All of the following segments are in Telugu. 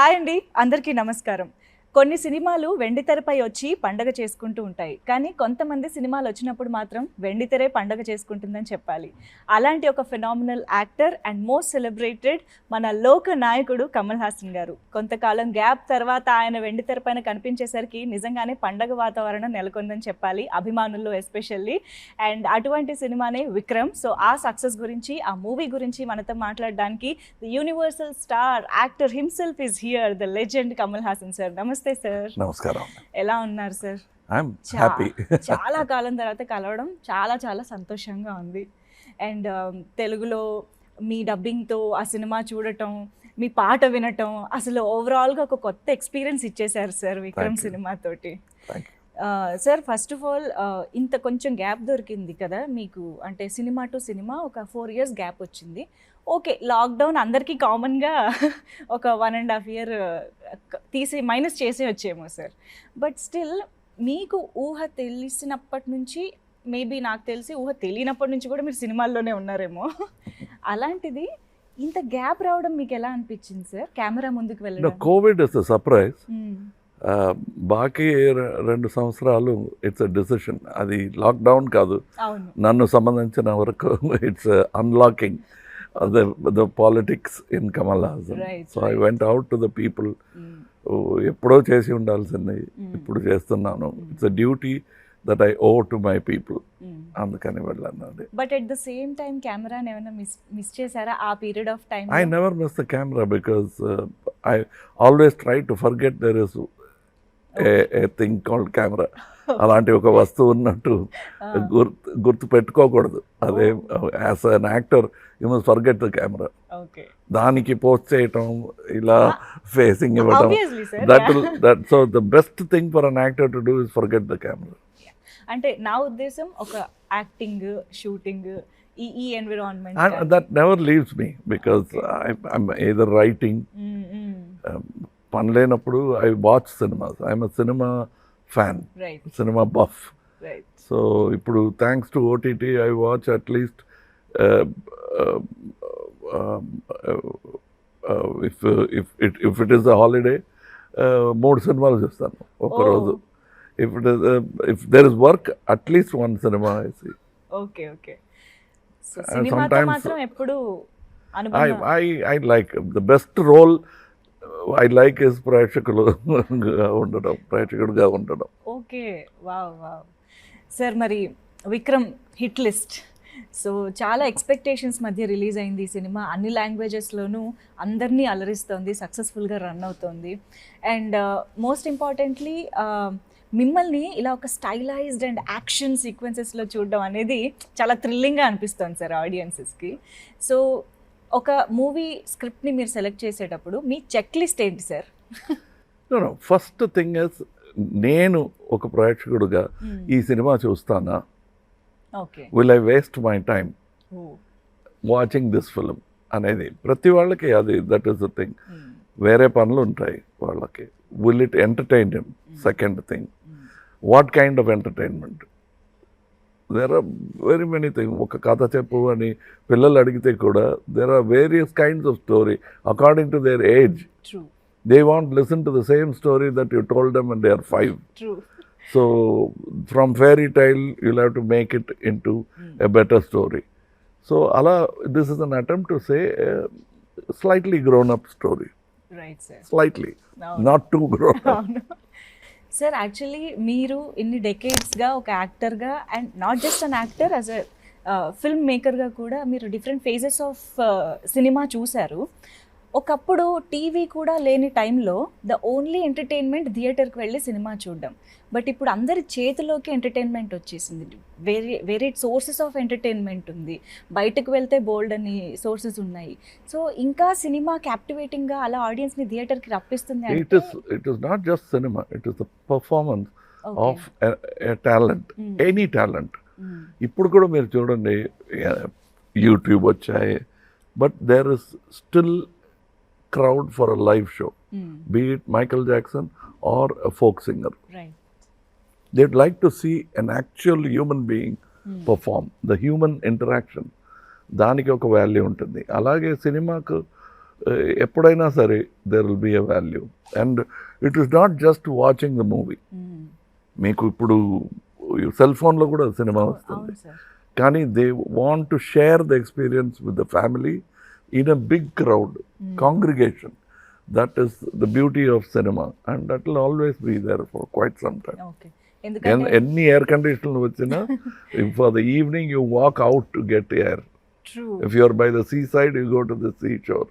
హాయ్ అండి, అందరికీ నమస్కారం. కొన్ని సినిమాలు వెండితెరపై వచ్చి పండగ చేసుకుంటూ ఉంటాయి, కానీ కొంతమంది సినిమాలు వచ్చినప్పుడు మాత్రం వెండితెరే పండగ చేసుకుంటుందని చెప్పాలి. అలాంటి ఒక phenomenal actor and most celebrated మన లోక నాయకుడు కమల్ హాసన్ గారు. కొంతకాలం గ్యాప్ తర్వాత ఆయన వెండితెర పైన కనిపించేసరికి నిజంగానే పండగ వాతావరణం నెలకొందని చెప్పాలి, అభిమానుల్లో ఎస్పెషల్లీ. అండ్ అటువంటి సినిమానే విక్రమ్. సో ఆ సక్సెస్ గురించి, ఆ మూవీ గురించి మనతో మాట్లాడడానికి the universal star actor himself is here, the legend Kamal Haasan sir. నమస్తే సార్. నమస్కారం. ఎలా ఉన్నారు సార్? I'm happy. చాలా కాలం తర్వాత కలవడం చాలా చాలా సంతోషంగా ఉంది. అండ్ తెలుగులో మీ డబ్బింగ్తో ఆ సినిమా చూడటం, మీ పాట వినటం, అసలు ఓవరాల్గా ఒక కొత్త ఎక్స్పీరియన్స్ ఇచ్చేశారు సార్ విక్రమ్ సినిమాతోటి. సార్, ఫస్ట్ ఆఫ్ ఆల్ ఇంత కొంచెం గ్యాప్ దొరికింది కదా మీకు, అంటే సినిమా టు సినిమా ఒక 4 years గ్యాప్ వచ్చింది. ఓకే, లాక్డౌన్ అందరికీ కామన్గా ఒక 1.5 year తీసి మైనస్ చేసే వచ్చేమో సార్. బట్ స్టిల్ మీకు ఊహ తెలిసినప్పటి నుంచి, మేబీ నాకు తెలిసి ఊహ తెలియనప్పటి నుంచి కూడా మీరు సినిమాల్లోనే ఉన్నారేమో. అలాంటిది ఇంత గ్యాప్ రావడం మీకు ఎలా అనిపించింది సార్? కెమెరా ముందుకు వెళ్ళడం. Covid is a surprise. బాకీ 2 సంవత్సరాలు ఇట్స్ అ డిసిషన్. అది లాక్డౌన్ కాదు, నన్ను సంబంధించిన వరకు it's unlocking the politics in Kamal Haasan. So I went out to the people. ఎప్పుడో చేసి ఉండాల్సింది ఇప్పుడు చేస్తున్నాను. It's a duty that I owe to my people. అందుకని వెళ్ళాను. But at the same time కెమెరాని ఏమైనా మిస్ చేశారా ఆ period of time? I never miss the camera because I always try to forget there is a thing called camera. అలాంటి ఒక వస్తువు ఉన్నట్టు గుర్తు పెట్టుకోకూడదు. అదే as an actor you must forget the camera. దానికి పోస్ట్ చేయటం, ఇలా ఫేసింగ్ ఇవ్వటం, that so the best thing for an actor to do is forget the camera. అంటే నా ఉద్దేశం ఒక యాక్టింగ్, షూటింగ్, ఈ environment that never leaves me because I'm either writing. పని లేనప్పుడు I watch cinemas. I'm a cinema fan, cinema buff. So ఇప్పుడు thanks to OTT I watch at least if it is a holiday 3 సినిమాలు చూస్తాను ఒక్కరోజు. If there is work at least 1 cinema I see. Okay okay. So సినిమాతో మాత్రం ఎప్పుడు I like the best role I like is ప్రేక్షకుడుగా ఉండడం. Okay, wow wow. సార్, మరి విక్రమ్ హిట్ లిస్ట్. సో చాలా ఎక్స్పెక్టేషన్స్ మధ్య రిలీజ్ అయింది ఈ సినిమా. అన్ని లాంగ్వేజెస్లోనూ అందరినీ అలరిస్తోంది, సక్సెస్ఫుల్గా రన్ అవుతోంది. అండ్ మోస్ట్ ఇంపార్టెంట్లీ మిమ్మల్ని ఇలా ఒక స్టైలైజ్డ్ అండ్ యాక్షన్ సీక్వెన్సెస్లో చూడడం అనేది చాలా థ్రిల్లింగ్గా అనిపిస్తుంది సార్ ఆడియన్సెస్కి. సో ఒక మూవీ స్క్రిప్ట్ని మీరు సెలెక్ట్ చేసేటప్పుడు మీ చెక్ లిస్ట్ ఏంటి సార్? ఫస్ట్ థింగ్ ఇస్, నేను ఒక ప్రేక్షకుడుగా ఈ సినిమా చూస్తానా, will I waste my time watching this film అనేది ప్రతి వాళ్ళకి అది దట్ ఈస్ ద థింగ్. వేరే పనులు ఉంటాయి వాళ్ళకి. Will it entertain him? Second thing, what kind of entertainment? There are very many thing. ఒక కథ చెప్పు అని పిల్లలు అడిగితే కూడా there are various kinds of story according to their age. They won't listen to the same story that you told them when they are 5. True. So from fairy tale you'll have to make it into a better story. So this is an attempt to say a slightly grown up story. Right, sir. Slightly. No. Not too grown up. No. Sir, actually మీరు ఇన్ని డెకేడ్స్గా ఒక యాక్టర్గా, and not just an actor, as a film మేకర్గా కూడా మీరు డిఫరెంట్ ఫేజెస్ ఆఫ్ సినిమా చూశారు. ఒకప్పుడు టీవీ కూడా లేని టైంలో ద ఓన్లీ ఎంటర్టైన్మెంట్ థియేటర్కి వెళ్ళి సినిమా చూడడం. బట్ ఇప్పుడు అందరి చేతిలోకి ఎంటర్టైన్మెంట్ వచ్చేసింది. వేరే సోర్సెస్ ఆఫ్ ఎంటర్టైన్మెంట్ ఉంది. బయటకు వెళ్తే బోల్డ్ అని సోర్సెస్ ఉన్నాయి. సో ఇంకా సినిమా క్యాప్టివేటింగ్గా అలా ఆడియన్స్ని థియేటర్కి రప్పిస్తుంది. It is not just cinema, it is the performance of a talent, any talent. ఇప్పుడు కూడా మీరు చూడండి, యూట్యూబ్ వచ్చాయి, but there is still crowd for a live show, be it Michael Jackson or a folk singer. Right. They'd like to see an actual human being perform, the human interaction. దానికి ఒక వాల్యూ ఉంటుంది. అలాగే సినిమాకు ఎప్పుడైనా సరే there will be a value. And it is not just watching the movie. మీకు ఇప్పుడు సెల్ ఫోన్లో కూడా సినిమా వస్తుంది, కానీ they want to share the experience with the family in a big crowd congregation. That is the beauty of cinema, and that will always be there for quite some time. Okay. Any air conditioner vachina, if for the evening you walk out to get air. True. If you are by the seaside, you go to the seashore.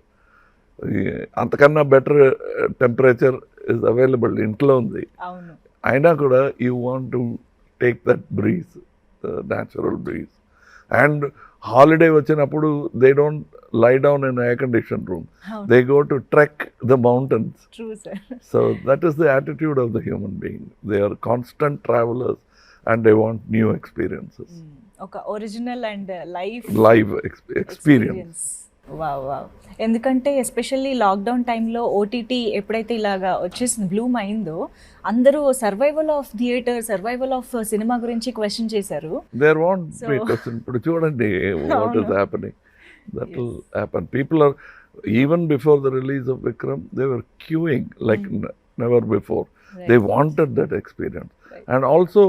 Antakanna better temperature is available intlo undi. Avunu. Aina kuda you want to take that breeze, the natural breeze. And holiday vachinappudu they don't lie down in an air-conditioned room. They go to trek the mountains. True, sir. So that is the attitude of the human being. They are constant travelers and they want new experiences. Okay, original and live experience. Wow wow. ఎందుకంటే ఎస్పెషల్లీ లాక్డౌన్ టైంలో ఓటీటీ ఎప్పుడైతే ఇలాగా వచ్చేసింది బ్లూమ్ అయిందో, అందరూ survival of theatre, survival of cinema గురించి క్వశ్చన్ చేశారు. There won't be question. ఇప్పుడు చూడండి what is happening. That will happen. People are, even before the release of Vikram, they were queuing like never before. Right. They wanted that experience. Right. And also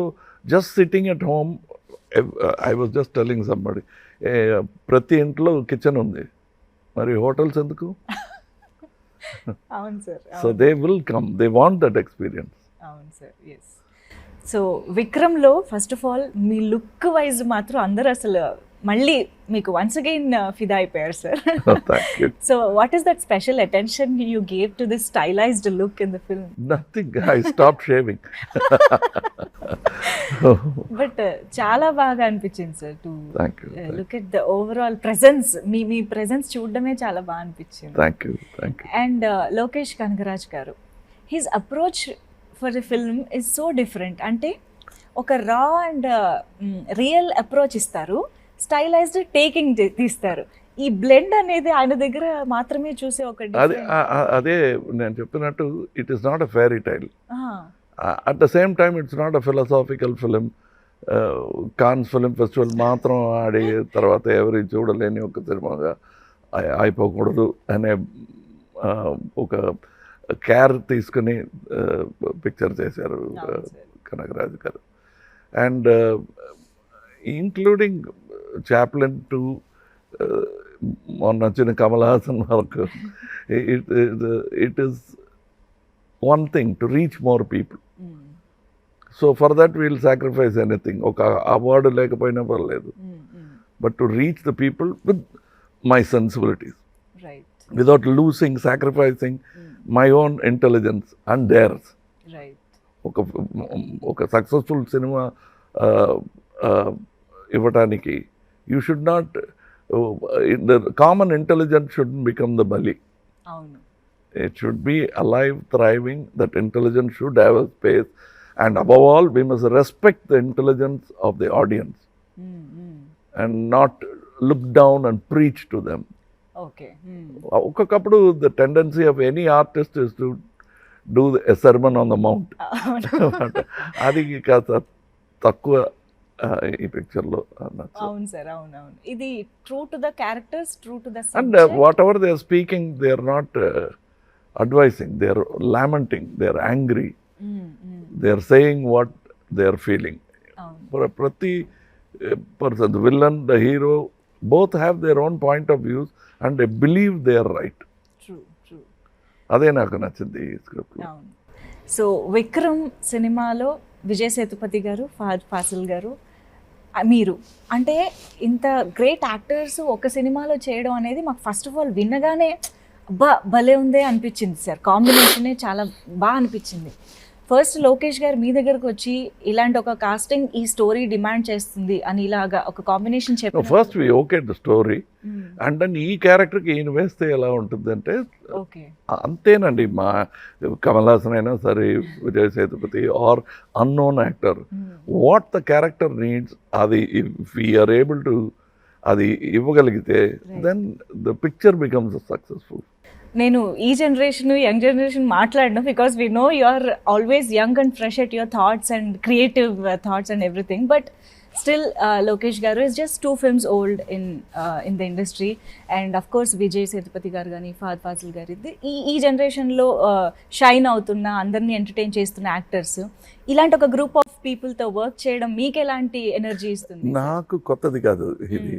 just sitting at home, I was just telling somebody, ప్రతి ఇంట్లో కిచెన్ ఉంది, మరి హోటల్స్ ఎందుకు? అవును sir. So they will come, they want that experience. అవును సార్. ఎస్. సో విక్రమ్లో ఫస్ట్ ఆఫ్ ఆల్ మీ లుక్ వైజ్ మాత్రం అందరూ అసలు మళ్ళీ మీకు వన్స్ అగైన్ ఫిదా అయిపోయారు sir. So what is that special attention you gave to this stylised look in the film? Nothing, I stop shaving. But చాలా బాగా అనిపించింది sir to look at the overall presence. మీ ప్రెజెన్స్ చూడడమే చాలా బాగా అనిపించింది. అండ్ లోకేష్ కనగరాజ్ గారు, his approach for the film is so different. అంటే ఒక రా అండ్ రియల్ అప్రోచ్ ఇస్తారు, స్టైలైజ్డ్ టేకింగ్ తీస్తారు. ఈ బ్లెండ్ అనేది ఆయన దగ్గర మాత్రమే చూసే ఒక అదే నేను చెప్పినట్టు, it is not a fairy tale. At the same time it's not a philosophical film. Cannes film festival మాత్రం ఆడి తర్వాత ఎవరి చూడలేని ఒక సినిమాగా అయిపోకూడదు అనే ఒక కేర్ తీసుకుని పిక్చర్ చేశారు కనగరాజ్ గారు. అండ్ ఇంక్లూడింగ్ Chaplin to మొన్న వచ్చిన కమల్ హాసన్ వరకు, it is one thing to reach more people. So for that we will sacrifice anything. ఒక అవార్డు లేకపోయినా పర్లేదు, but to reach the people with my sensibilities, right, without losing, sacrificing my own intelligence and theirs. Right. ఒక సక్సెస్ఫుల్ సినిమా ఇవ్వటానికి you should not, the common intelligence shouldn't become the bali. It should be alive, thriving. That intelligence should have a space, and above all we must respect the intelligence of the audience. And not look down and preach to them. Okay. Okakappudu the tendency of any artist is to do a sermon on the mount. Adi kasa takkuva ఈ పిక్చర్లో. అవును సార్, అవునవును. ఇది true to the characters, true to the subject. And whatever they are speaking, they are not advising, they are lamenting, they are angry, they are saying what they are feeling. ప్రతి person, the villain, the hero, both have their own point of views and they believe they are right. అదే నాకు నచ్చింది ఈ స్క్రిప్ట్. సో విక్రమ్ సినిమాలో విజయ్ సేతుపతి గారు, ఫహద్ ఫాసిల్ గారు, మీరు అంటే ఇంత గ్రేట్ యాక్టర్స్ ఒక సినిమాలో చేయడం అనేది మాకు ఫస్ట్ ఆఫ్ ఆల్ వినగానే భలే ఉందే అనిపించింది సార్. కాంబినేషనే చాలా బాగా అనిపించింది. ఫస్ట్ లోకేష్ గారు మీ దగ్గరకు వచ్చి ఇలాంటి ఒక కాస్టింగ్ ఈ స్టోరీ డిమాండ్ చేస్తుంది అని ఇలాగా ఒక కాంబినేషన్ చెప్పారు. First we okay the story, and then ఈ క్యారెక్టర్కి ఈయన వేస్తే ఎలా ఉంటుంది అంటే అంతేనండి. మా కమల్ హాసన్ అయినా సరే, Vijay Sethupathi or unknown actor, what the character needs, అది ఇఫ్ వీఆర్ ఏబుల్ టు అది ఇవ్వగలిగితే then the picture becomes successful. నేను ఈ జనరేషన్, యంగ్ జనరేషన్ మాట్లాడను, because we know you are always young and fresh at your thoughts and creative thoughts and everything. But still Lokesh garu is just 2 films old in the industry. And of course Vijay Sethupathi garu కానీ ఫహద్ ఫాజిల్ గారు ఈ జనరేషన్లో షైన్ అవుతున్న, అందరినీ ఎంటర్టైన్ చేస్తున్న యాక్టర్స్. ఇలాంటి ఒక గ్రూప్ ఆఫ్ పీపుల్తో వర్క్ చేయడం మీకు ఎలాంటి ఎనర్జీ ఇస్తుంది? నాకు కొత్తది కాదు ఇది.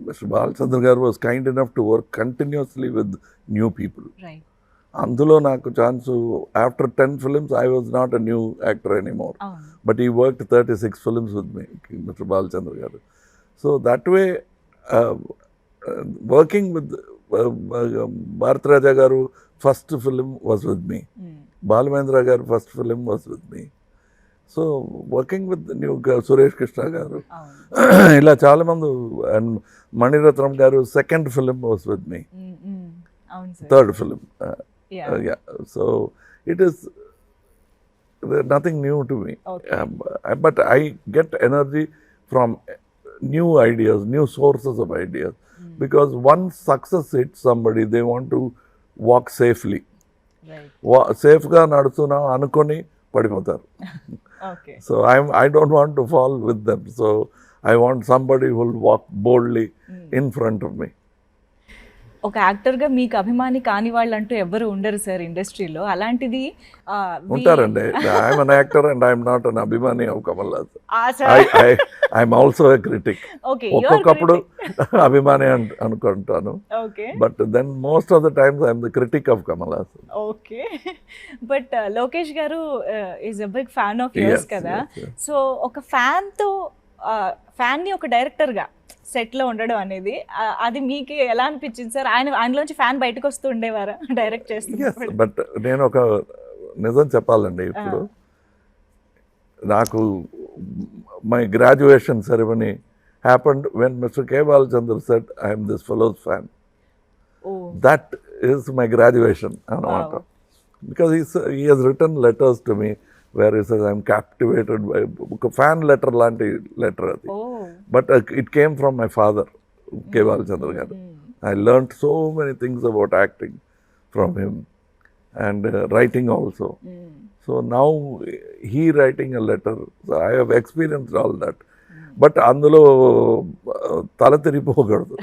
Mr. Balachandra garu was kind enough to work continuously with new people. Right. అందులో నాకు chance after 10 films I was not a new actor anymore. But he worked 36 films with me, Mr. Balachandra garu. So that way, working with Bharat Raja garu first film was with me. Balamendra garu first film was with me. So working with new Suresh Krishna గారు, ఇలా చాలా మంది, అండ్ మణిరత్నం గారు second film was with me, third film. So it is nothing new to me, but I get energy from new ideas, new sources of ideas, because once success hit somebody they want to walk safely. సేఫ్గా నడుస్తున్నాం అనుకొని పడిపోతారు. So I don't want to fall with them. So I want somebody who will walk boldly in front of me. ఒక యాక్టర్గా మీకు అభిమాని కాని వాళ్ళు అంటూ ఎవరు ఉండరు సార్ ఇండస్ట్రీలో. అలాంటిది ఉంటారండి. I'm an actor and I'm not an అభిమాని of Kamal Haasan. I'm also a critic. ఒక్కొక్కప్పుడు అభిమాని అనుకుంటాను, but then most of the times I'm the critic of Kamal Haasan. Okay, but Lokesh garu is a big fan of yours కదా. సో ఒక ఫ్యాన్ని ఒక డైరెక్టర్గా సెట్లో ఉండడం అనేది, అది మీకు ఎలా అనిపించింది సార్? ఆయనలోంచి ఫ్యాన్ బయటకు వస్తూ ఉండేవారా డైరెక్ట్ చేస్తూ? బట్ నేను ఒక నిజం చెప్పాలండి, ఇప్పుడు నాకు my graduation ceremony happened when mister K Balachandra said I'm this fellow's fan. That is my graduation అన్నమాట. Because he has return letters to me where he says I'm captivated by a fan letter lanti letter adi. But it came from my father, K. Balachandra garu. I learnt so many things about acting from him, and writing also. So now he writing a letter, so I have experienced all that. But అందులో తల తిరిగిపోకూడదు.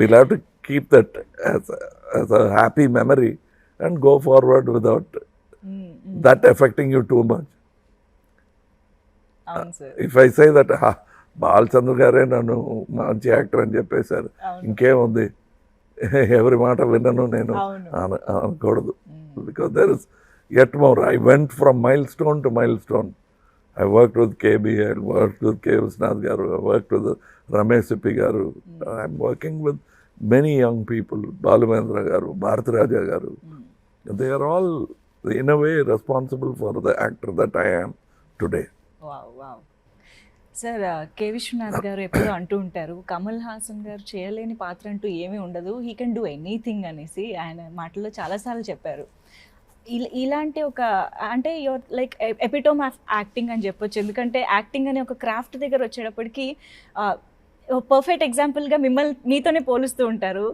We'll have to keep that as a happy memory and go forward without that affecting you too much. If I say that Balachandra గారే నన్ను మంచి యాక్టర్ అని చెప్పేశారు, ఇంకేముంది, ఎవరి మాట విన్నను నేను అనకూడదు. Because there is yet more. I went from milestone to milestone. I worked with KB, I worked with K. Visnath garu, I worked with Ramesh Sippi garu. I'm working with many young people, Balamendra garu, Bharat Raja garu. They are all in a way responsible for the actor that I am today. Wow. Sir, K Viswanath garu ఎప్పుడూ అంటూ ఉంటారు, కమల్ హాసన్ గారు చేయలేని పాత్ర అంటూ ఏమీ ఉండదు, హీ కెన్ డూ ఎనీథింగ్ అనేసి ఆయన మాటల్లో చాలాసార్లు చెప్పారు. ఇలాంటి ఒక, అంటే your like epitome of acting అని చెప్పొచ్చు. ఎందుకంటే యాక్టింగ్ అనే ఒక క్రాఫ్ట్ దగ్గర వచ్చేటప్పటికి పర్ఫెక్ట్ ఎగ్జాంపుల్గా మీతోనే పోలుస్తూ ఉంటారు.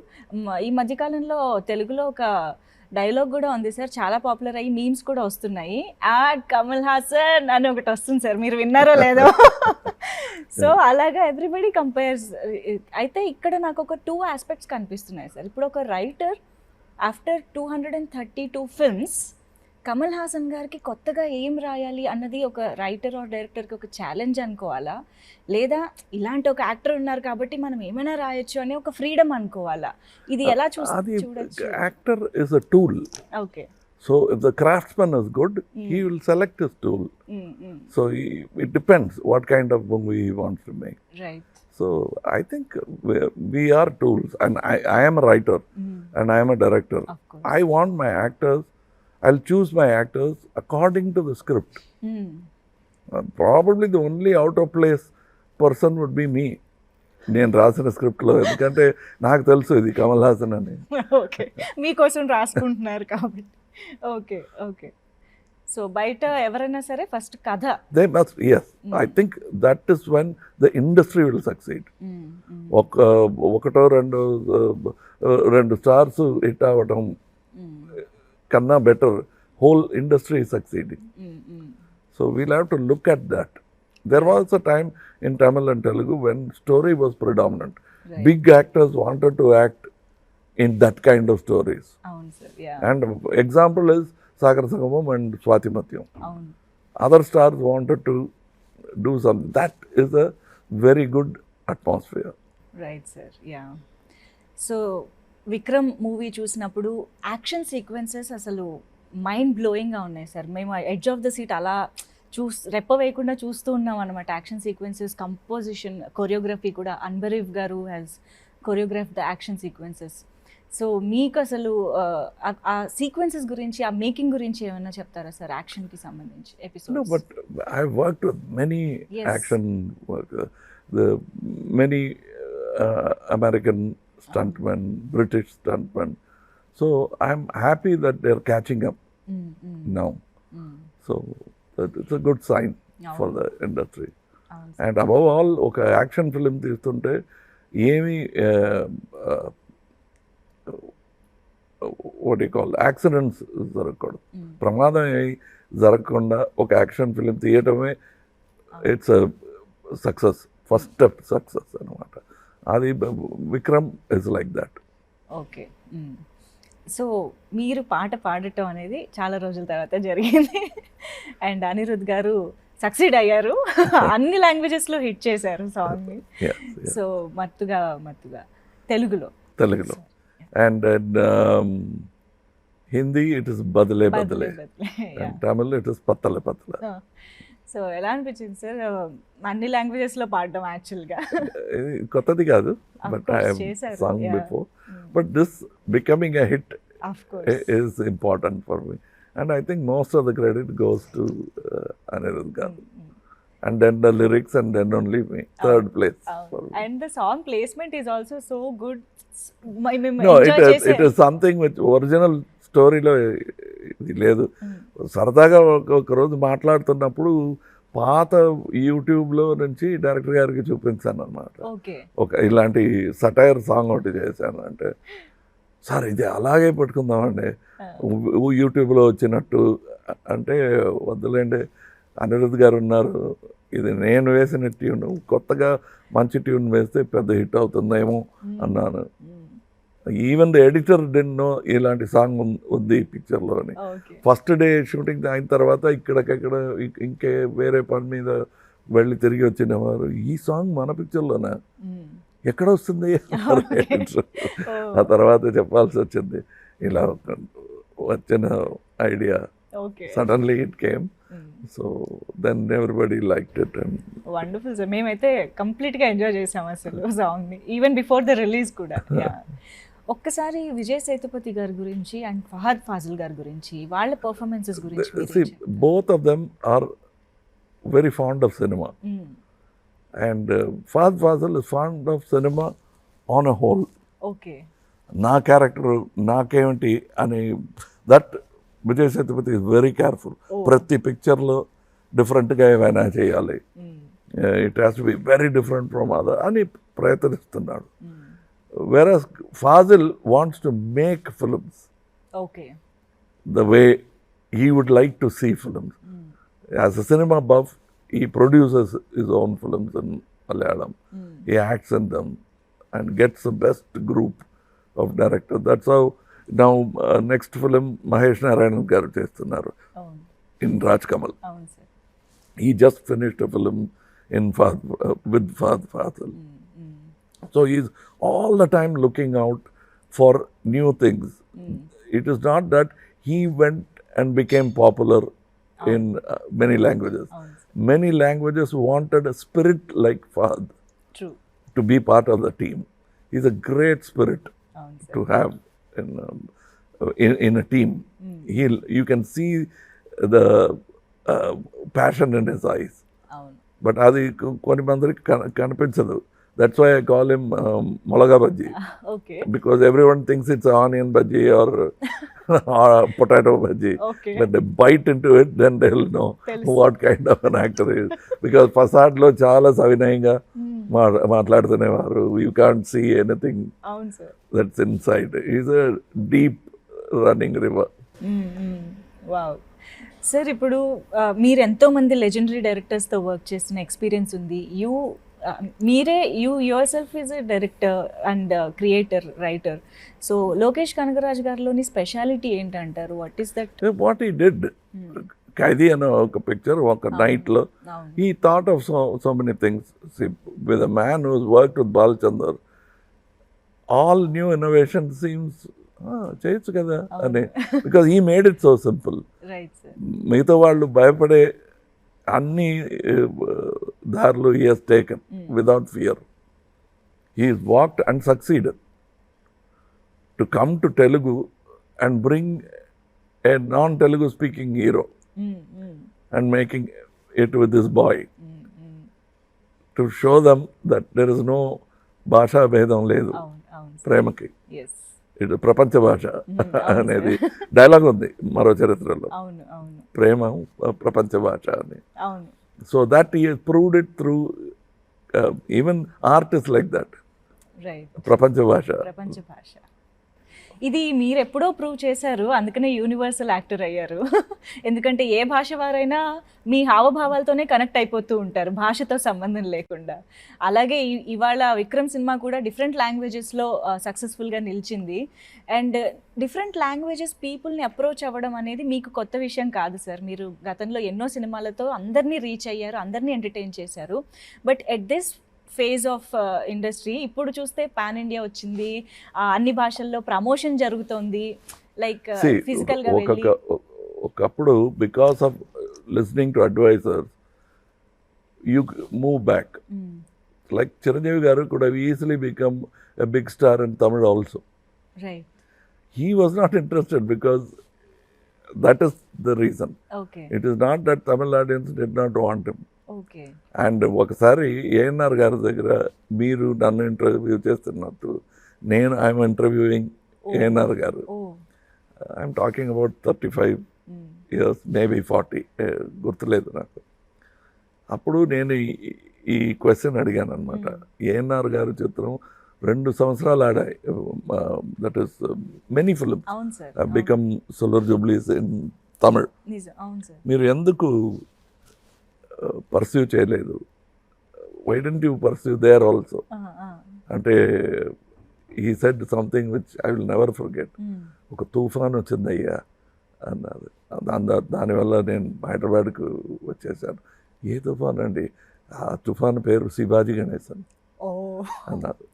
ఈ మధ్యకాలంలో తెలుగులో ఒక డైలాగ్ కూడా ఉంది సార్, చాలా పాపులర్ అయ్యి మీమ్స్ కూడా వస్తున్నాయి, కమల్ హాసన్ అని ఒకటి వస్తుంది సార్, మీరు విన్నారో లేదో. సో అలాగా ఎవ్రీబడి కంపేర్స్. అయితే ఇక్కడ నాకు ఒక 2 ఆస్పెక్ట్స్ కనిపిస్తున్నాయి సార్. ఇప్పుడు ఒక writer after 232 films Kamal Haasan గారికి కొత్తగా ఏం రాయాలి అన్నది ఒక రైటర్ ఆర్ డైరెక్టర్కి ఒక ఛాలెంజ్ అనుకోవాలా, లేదా ఇలాంటి ఒక యాక్టర్ ఉన్నారు కాబట్టి మనం ఏమైనా రాయొచ్చు అనే ఒక ఫ్రీడమ్ అనుకోవాలా? ఇది ఎలా చూడొచ్చు? Actor is a tool. Okay. So if the craftsman is good, he will select his tool. So it depends what kind of movie he wants to make. Right. So I think we are tools, and I am a writer and I am a director. I want my actors, I'll choose my actors according to the script. Probably the only out of place person would be me. నేను రాసిన స్క్రిప్ట్లో, ఎందుకంటే నాకు తెలుసు ఇది కమల్ హాసన్ అని. ఓకే, మీకోసం రాసుకుంటున్నారు కాబట్టి. ఓకే. సో బయట ఎవరైనా సరే ఫస్ట్ కథ. They must, yes. I think that is when the industry will succeed. ఒకటో రెండు స్టార్స్ హిట్ అవ్వటం కన్నా better whole industry succeeding. So we'll have to look at that. There was a time in Tamil and Telugu when story was predominant. Right. Big actors wanted to act in that kind of stories. అవును sir, yeah, And example is Sagar Sangamam and Swatimatyam. అవును, Other stars wanted to do something. That is a very good atmosphere. Right sir, yeah. So Vikram movie చూసినప్పుడు యాక్షన్ సీక్వెన్సెస్ అసలు మైండ్ బ్లోయింగ్గా ఉన్నాయి సార్. మేము ఎడ్జ్ ఆఫ్ ద సీట్ అలా రెప్ప వేయకుండా చూస్తూ ఉన్నాం అనమాట. యాక్షన్ సీక్వెన్సెస్, కంపోజిషన్, కొరియోగ్రఫీ కూడా అన్బరీఫ్ గారు has choreograph the action sequences. So మీకు అసలు ఆ సీక్వెన్సెస్ గురించి, ఆ మేకింగ్ గురించి ఏమైనా చెప్తారా సార్ యాక్షన్కి సంబంధించి episode? No, but I've worked with many Yes. action workers, the many American stuntmen, British stuntmen. So I'm happy that they're catching up now. So it's a good sign for the industry. And above all, okay, action film తీస్తుంటే ఏమి what do you call accidents జరగకూడదు. ప్రమాదం జరగకుండా ఒక యాక్షన్ ఫిలిం తీయటమే it's success, first step success అనమాట. అది Vikram is like that. Okay. So మీరు పాట పాడటం అనేది చాలా రోజుల తర్వాత జరిగింది. అండ్ అనిరుద్ గారు సక్సీడ్ అయ్యారు, అన్ని లాంగ్వేజెస్లో హిట్ చేశారు సాంగ్ని. సో మత్తుగా తెలుగులో. And Hindi it is badle badle. And Tamil it is pattale pattale. So ఎలా అనిపించింది సార్ అన్ని లాంగ్వేజెస్లో పాడడం? యాక్చువల్గా కొత్తది కాదు, but I have sung before. But this becoming a hit is important for me. And I think most of the credit goes to Anirudh Garu. And then the lyrics, and then only me. Third place. And the song placement is also so good. No, it is something which original స్టోరీలో ఇది లేదు. సరదాగా ఒక రోజు మాట్లాడుతున్నప్పుడు పాత యూట్యూబ్లో నుంచి డైరెక్టర్ గారికి చూపించాను అన్నమాట. ఒక ఇలాంటి సటైర్ సాంగ్ ఒకటి చేశాను. అంటే సార్ ఇది అలాగే పెట్టుకుందామండి యూట్యూబ్లో వచ్చినట్టు. అంటే వద్దులేండి, అనిరుద్ గారు ఉన్నారు, ఇది నేను వేసిన ట్యూన్, కొత్తగా మంచి ట్యూన్ వేస్తే పెద్ద హిట్ అవుతుందేమో అన్నాను. Even the editor didn't know ఇలాంటి సాంగ్ ఉంది ఈ పిక్చర్లో అని. ఫస్ట్ డే షూటింగ్ అయిన తర్వాత ఇక్కడికక్కడ ఇంకే వేరే పని మీద వెళ్ళి తిరిగి వచ్చిన వారు, ఈ సాంగ్ మన పిక్చర్లోనా, ఎక్కడ వస్తుంది? ఆ తర్వాత చెప్పాల్సి వచ్చింది, ఇలా వచ్చిన idea suddenly it came. So then everybody liked it. And wonderful sir, మేమైతే కంప్లీట్గా ఎంజాయ్ చేసాం అసలు సాంగ్ని, ఈవెన్ బిఫోర్ ద రిలీజ్ కూడా. ఒక్కసారి విజయ్ సేతుపతి గారి గురించి అండ్ ఫహద్ ఫాజిల్ గారి గురించి, వాళ్ళ పర్ఫార్మెన్సెస్ గురించి. Both of them are very fond of cinema. And Fahadh Faasil is fond of cinema on a whole. Okay, నా క్యారెక్టర్ నాకేమిటి అని, that Vijay Sethupathi is very careful. ప్రతి పిక్చర్లో డిఫరెంట్గా ఏమైనా చేయాలి, it has to be very different from other అని ప్రయత్నిస్తున్నాడు. Whereas Fazil wants to make films the way he would like to see films. As a cinema buff, he produces his own films in Malayalam. He acts in them and gets the best group of directors. That's how now next film Mahesh Narayanan garu chestunnaru in Raj Kamal. He just finished a film in with Fazil. So he's all the time looking out for new things. It is not that he went and became popular in many languages. Many languages wanted a spirit like Fahad to be part of the team. He's a great spirit to have in a team. You can see the passion in his eyes. But అది కొన్ని మందికి కనిపించదు. That's why I call him Molaga Bhaji. Because everyone thinks it's onion bhaji or potato bhaji. When they bite into it, then they'll know what kind of an actor he is. Because Fasad lo chala savinayanga maatladutunevaru. You can't see anything that's inside. He's a deep running river. Wow. Sir ఇప్పుడు మీరు ఎంతోమంది లెజెండరీ డైరెక్టర్స్తో వర్క్ చేసిన ఎక్స్పీరియన్స్ ఉంది. మీరే yourself is a director and creator, writer. So Lokesh Kanagaraj గారిలోని స్పెషాలిటీ ఏంటంటారు? What is that? What he did, Khaidi అనే ఒక పిక్చర్ ఒక నైట్లో he thought of so many things. With a man who's work with Balachander, all new innovation seems చేయొచ్చు కదా అని, because he made it so simple. మిగతా వాళ్ళు భయపడే అన్ని దారులు he has taken without fear. He walked and succeeded to come to Telugu and bring a non-Telugu speaking hero and making it with this boy to show them that there is no bhasha bhedam ledu ప్రేమకి. ఇటు ప్రపంచ భాష అనేది డైలాగ్ ఉంది మరో చరిత్రలో, ప్రేమ ప్రపంచ భాష అని. So that he has proved it through even art is like that, ప్రపంచ భాష. ఇది మీరు ఎప్పుడో ప్రూవ్ చేశారు, అందుకనే యూనివర్సల్ యాక్టర్ అయ్యారు. ఎందుకంటే ఏ భాష వారైనా మీ హావభావాలతోనే కనెక్ట్ అయిపోతూ ఉంటారు, భాషతో సంబంధం లేకుండా. అలాగే ఇవాళ విక్రమ్ సినిమా కూడా డిఫరెంట్ లాంగ్వేజెస్లో సక్సెస్ఫుల్గా నిలిచింది. అండ్ డిఫరెంట్ లాంగ్వేజెస్ పీపుల్ని అప్రోచ్ అవ్వడం అనేది మీకు కొత్త విషయం కాదు సార్. మీరు గతంలో ఎన్నో సినిమాలతో అందరినీ రీచ్ అయ్యారు, అందరినీ ఎంటర్టైన్ చేశారు. But at this phase of industry ఇప్పుడు చూస్తే పాన్ ఇండియా వచ్చింది, అన్ని భాషల్లో ప్రమోషన్ జరుగుతోంది. లైక్ ఫిజికల్గా ఒకప్పుడు because of listening to advisers you move back. Like Chiranjeevi గారు could have easily become a big star in Tamil also. Right. He was not interested because that is the reason. Okay. It is not that Tamil audience did not want him. Okay. And ఒకసారి ఏఎన్ఆర్ గారి దగ్గర మీరు నన్ను ఇంటర్వ్యూ చేస్తున్నట్టు నేను ఐఎమ్ ఇంటర్వ్యూయింగ్ ఏఎన్ఆర్ గారు. I'm talking about 35 years, maybe 40, గుర్తులేదు నాకు. అప్పుడు నేను ఈ క్వశ్చన్ అడిగాను అనమాట. ఏఎన్ఆర్ గారి చిత్రం 2 సంవత్సరాలు ఆడాయి, that is many films become silver jubilees in Tamil. మీరు ఎందుకు పర్సూ చేయలేదు? Why don't you pursue there also అంటే he said something which I will never forget. ఒక తుఫాన్ వచ్చిందయ్యా అన్నారు. దానివల్ల నేను హైదరాబాద్కు వచ్చేసాను. ఏ తుఫాన్ అండి? ఆ తుఫాన్ పేరు శివాజీ గణేశన్ అన్నారు.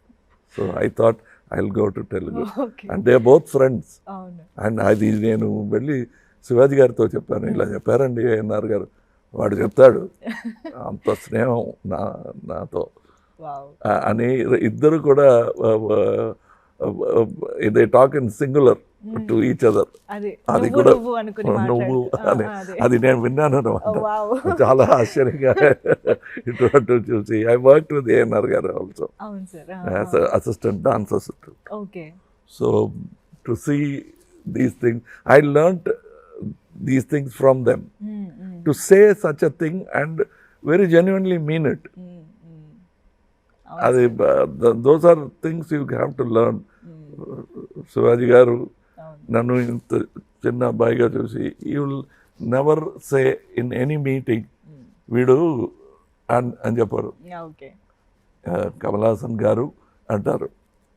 So I thought I will go to Telugu and they are both friends. And అది నేను వెళ్ళి శివాజీ గారితో చెప్పాను, ఇలా చెప్పారండి ఏఎన్ఆర్ గారు. వాడు చెప్తాడు అంత స్నేహం నాతో అని. ఇద్దరు కూడా they talk in singular to each other. అది కూడా నువ్వు అని అది నేను విన్నాను అనమాట. చాలా ఆశ్చర్యంగా ఇటువంటి చూసి ఐ వర్క్ విత్ ఏఎన్ఆర్ గారు also as assistant, dance assistant. So to see these things I learned these things from them. To say such a thing and very genuinely mean it. Those are things you have to learn. Shivaji garu nannu inta chinna abbayiga chusi, you will never say in any meeting veedu అని చెప్పారు. Kamal Haasan garu antaru,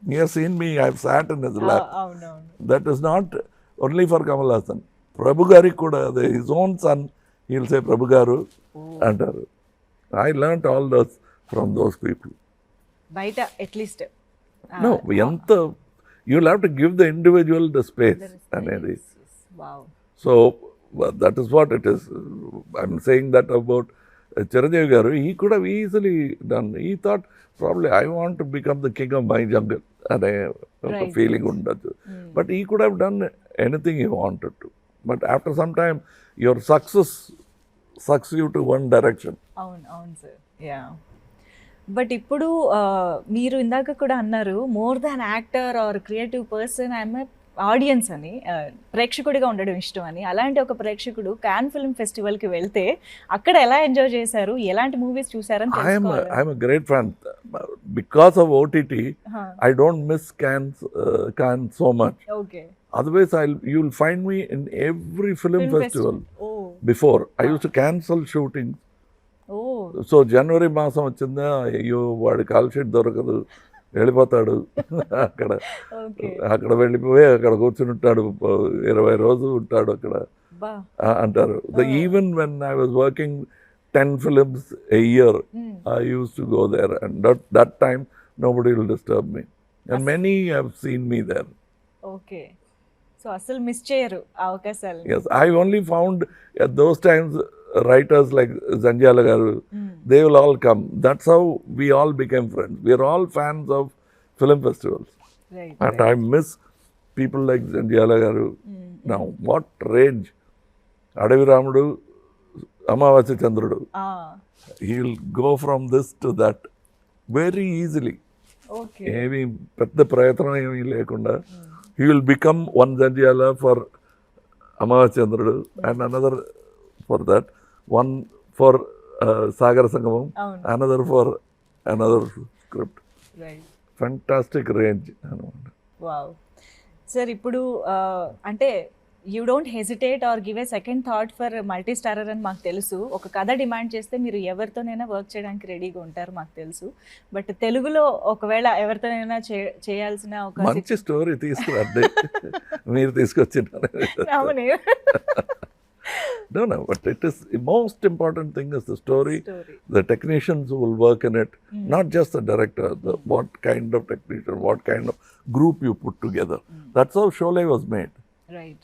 he has seen me, I have sat in his lap. That is not only for Kamal Haasan. ప్రభు గారికి కూడా అదే, his own son he will say Prabhu garu అంటారు. I learned all those from those people. బయట అట్లీస్ట్ నో ఎంత you will have to give the individual the space అనేది. So that is what it is. I'm saying that about Chiranjeevi garu. He could have easily done. He thought probably I want to become the king of my jungle అనే ఒక ఫీలింగ్ ఉండొచ్చు. But he could have done anything he wanted to. But after some time, your success sucks you to one direction. అవును సార్. యా. బట్ ఇప్పుడు మీరు ఇందాక కూడా అన్నారు, more than actor are creative person I'm audience అని, ప్రేక్షకుడిగా ఉండడం ఇష్టం అని. అలాంటి ఒక ప్రేక్షకుడు కాన్ ఫిల్మ్ ఫెస్టివల్కి వెళ్తే అక్కడ ఎలా ఎంజాయ్ చేశారు, ఎలాంటి మూవీస్ చూసారని తెలుసుకోవాలి. I'm a great fan. Because of OTT, I don't miss Cannes so much. Okay. Otherwise, you'll find me in every film festival. Before I use to cancel shooting. ఓ సో జనవరి మాసం వచ్చిందా, అయ్యో వాడి కాల్ షీట్ దొరకదు, వెళ్ళిపోతాడు. అక్కడ వెళ్ళిపోయి అక్కడ కూర్చుని ఉంటాడు, 20 రోజులు ఉంటాడు అక్కడ అంటారు. Even when I was working 10 films a year, I used to go there, and that time nobody will disturb me, and many have seen me there. Okay, so అసలు మిస్ చేయరు అవకాశాలు. Yes, I only found at those times writers like Zanjala garu, they will all come. That's how we all became friends. We are all fans of film festivals. Right, and right. I miss people like Zanjala garu now. What range! Adavi Ramudu, Amavasya Chandrudu. He will go from this to that very easily. Okay. ఏమి పెద్ద ప్రయత్నం ఏమీ లేకుండా he will become one Zanjala for Amavasya Chandrudu, and another for that, one for Sagar Sangamam, another for another script. Right. Fantastic range. Wow. Sir, ఇప్పుడు అంటే you don't hesitate or give a second thought for multi starrer అని మాకు తెలుసు. ఒక కథ డిమాండ్ చేస్తే మీరు ఎవరితోనైనా వర్క్ చేయడానికి రెడీగా ఉంటారు మాకు తెలుసు. బట్ తెలుగులో ఒకవేళ ఎవరితోనైనా చేయాల్సిన ఒక మంచి స్టోరీ తీసుకురండి. మీరు తీసుకొచ్చినారు. No, but it is the most important thing is the story. The technicians who will work in it, not just the director, what kind of technician, what kind of group you put together. That's how Sholay was made. Right.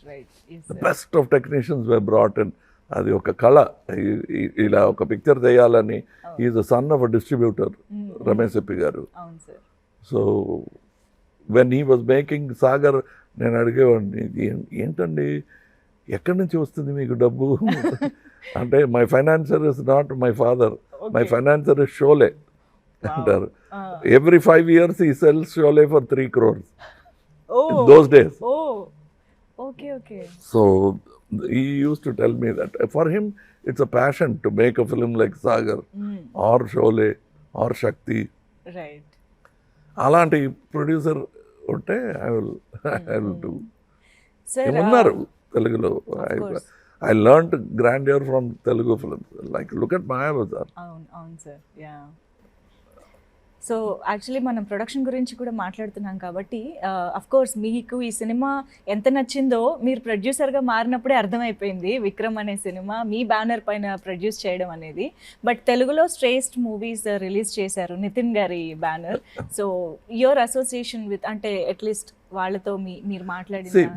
Yes, the best of technicians were brought in. అది ఒక కళ. ఇలా ఒక పిక్చర్ చేయాలని, is the son of a distributor, Ramesh ఎప్పి garu. So when he was making Sagar, నేను అడిగేవాడిని, ఏంటండి ఎక్కడి నుంచి వస్తుంది మీకు డబ్బు అంటే, my financier is not my father, my financier is Sholay అంటారు. Every 5 years he sells Sholay for 3 crores those days. Okay. So he used to tell me that for him it's a passion to make a film like Sagar or Sholay or Shakti. Right. అలాంటి ప్రొడ్యూసర్ ఉంటే I will do. Sir, ఉన్నారు తెలుగులో. I learned grandeur from Telugu films. Like look at Mayabazar. అవును సార్. యా. సో యాక్చువల్లీ మనం ప్రొడక్షన్ గురించి కూడా మాట్లాడుతున్నాం కాబట్టి అఫ్కోర్స్ మీకు ఈ సినిమా ఎంత నచ్చిందో మీరు ప్రొడ్యూసర్గా మారినప్పుడే అర్థమైపోయింది. విక్రమ్ అనే సినిమా మీ బ్యానర్ పైన ప్రొడ్యూస్ చేయడం అనేది. బట్ తెలుగులో శ్రేష్ఠ మూవీస్ రిలీజ్ చేశారు నితిన్ గారి banner. So your association with, అంటే అట్లీస్ట్ వాళ్ళతో మీరు మాట్లాడిన.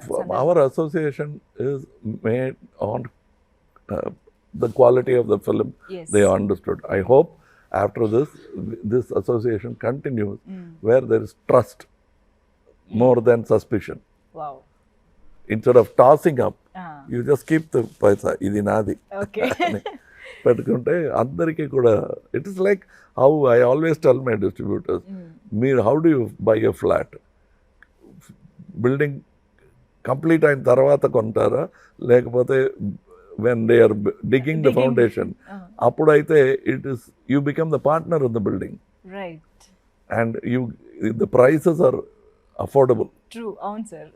Hour association is made on the quality of the film. Yes. They understood. I hope after this association continues where there is trust more than suspicion. Wow. Instead of tossing up, you just keep the paisa, idi nadi. Okay. పెట్టుకుంటే అందరికీ కూడా, it is like how I always tell my distributors, how do you buy a flat? Building complete అయిన తర్వాత కొంటారా, లేకపోతే when they are digging the foundation, appudaithe it is you become the partner in the building. Right. And the prices are affordable. True. Avun sir.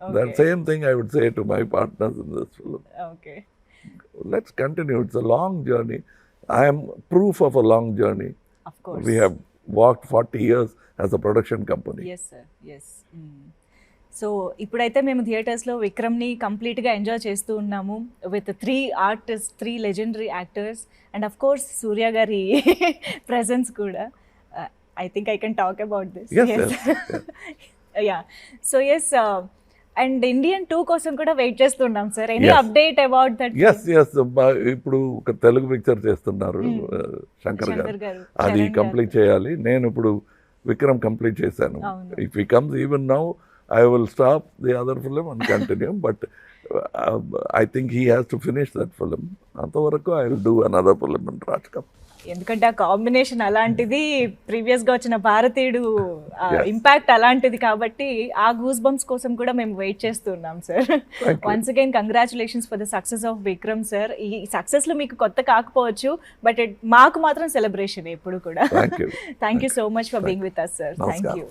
Okay. That same thing I would say to my partners in this film. Okay. Let's continue. It's a long journey. I am proof of a long journey. Of course. We have walked 40 years as a production company. Yes sir. Yes. So ఇప్పుడైతే మేము థియేటర్స్లో విక్రమ్ని కంప్లీట్గా ఎంజాయ్ చేస్తూ ఉన్నాము with 3 artist, 3 legendary actors, and of course Suriya గారి ప్రెజెన్స్ కూడా. I think I can talk about this. Yeah. So yes, and Indian 2 కోసం కూడా వెయిట్ చేస్తున్నాం sir. Any update about that? Yes. ఇప్పుడు ఒక తెలుగు పిక్చర్ చేస్తున్నారు శంకర్ గారు, అది కంప్లీట్ చేయాలి. నేను ఇప్పుడు విక్రమ్ కంప్లీట్ చేశాను. If he comes even now I will stop the other film and continue, but I think he has to finish that film. Antavaraku I will do another film in Rajkam. ఎందుకంటే ఆ కాంబినేషన్ అలాంటిది, ప్రీవియస్గా వచ్చిన భారతీయుడు ఇంపాక్ట్ అలాంటిది కాబట్టి ఆ గూస్ బంప్స్ కోసం కూడా మేము వెయిట్ చేస్తున్నాం sir. Once again congratulations for the success of Vikram sir. ఈ సక్సెస్లో మీకు కొత్త కాకపోవచ్చు, బట్ మాకు మాత్రం సెలబ్రేషన్ ఎప్పుడు కూడా. Thank you so much for being with us sir. Thank you.